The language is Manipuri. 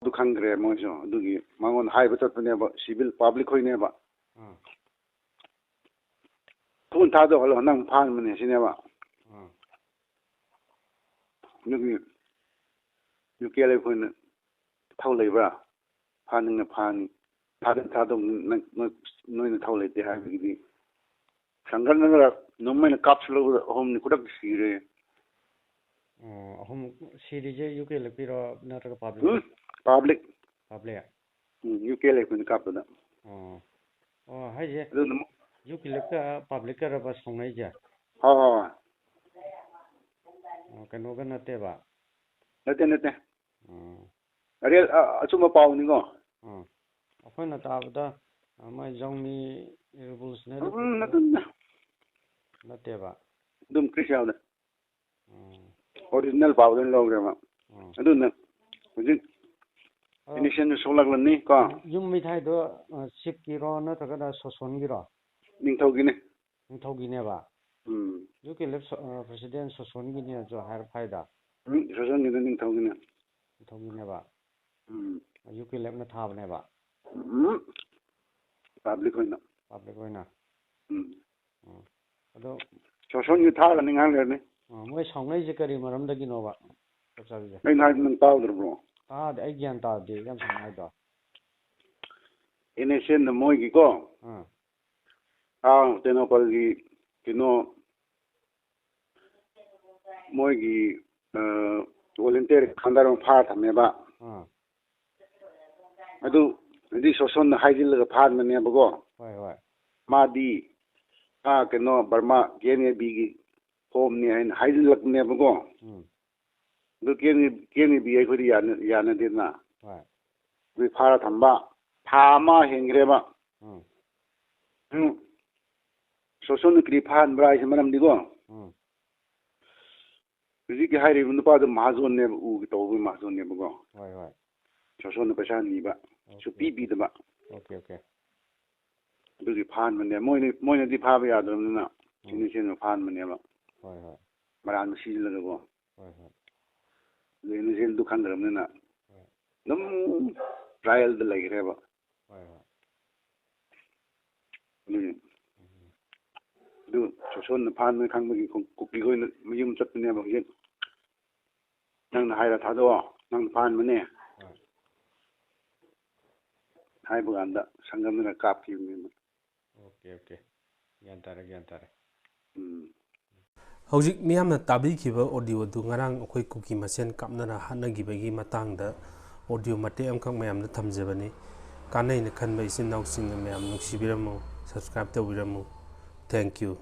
du khangre mo jo dugi mangon haiba chatpane ba civil public hoine ba thun tha do holo nang phan mane sine ba dugi yukele khoina thau leibra phaning na phani tha do noi thau leite ha gi sangan na nomai kapslo hom ni kudak sire hom series yukele piro na ta public public yukele khoina kap da hai je yukele ka public ka ba songnai ja ha kano ga nate ba nate are achuma paw ni go akhona tabda mai jongmi revolutionary nate ba dum krisha da original paw den logre ma adun hujik initial solaglan ni ko yum mi thai do ship ki ro na ta da soson gi ro ningthau gi ne ba yukele president soson gi ne jo har faida soson gi ningthau gi ne ba yukele na tha ba ne ba public hoina ado soson gi tha la ningang le ne moi songnai je kari maram da gi no ba chapsa je ai nang paw bro ai gyan ta de yam songnai do initial na moi gi ko tenopal gi kino moi gi volunteer khandar pha thame ba adu di soson na haijil ga pha mane ba go hoi ma di kino Burma gene bi gi home ni hain haijil lak ne ba go du gene bi ai khori yana de na wi pha thamba tha ma hengre ba soson kri phan brai se manam di go ri ki hairi nu pa da mahazon ne u ki to bi mahazon ne ba go hoi soson pa shan ni ba su bi da ba okay du ki phan man ne moi ne di pha ba ya do na ni sen phan man ne ba hoi maran si la go hoi le ni sen du khan ram ne na num trial da lagi re ba du soson phan me khang gi ku pi goi yum chat ne ba gi nang na haira tha do nang phan mane hai bu anda sangam na kap ki me okay yan tare hojik miyamna tabi khiba audio du ngarang akhoi kuki masen kapnana hanagi bagi matangda audio mate amkhang mayamna thamjebani kanai na khanba isin nausing mayam nuksibiramu subscribe tawbiramu thank you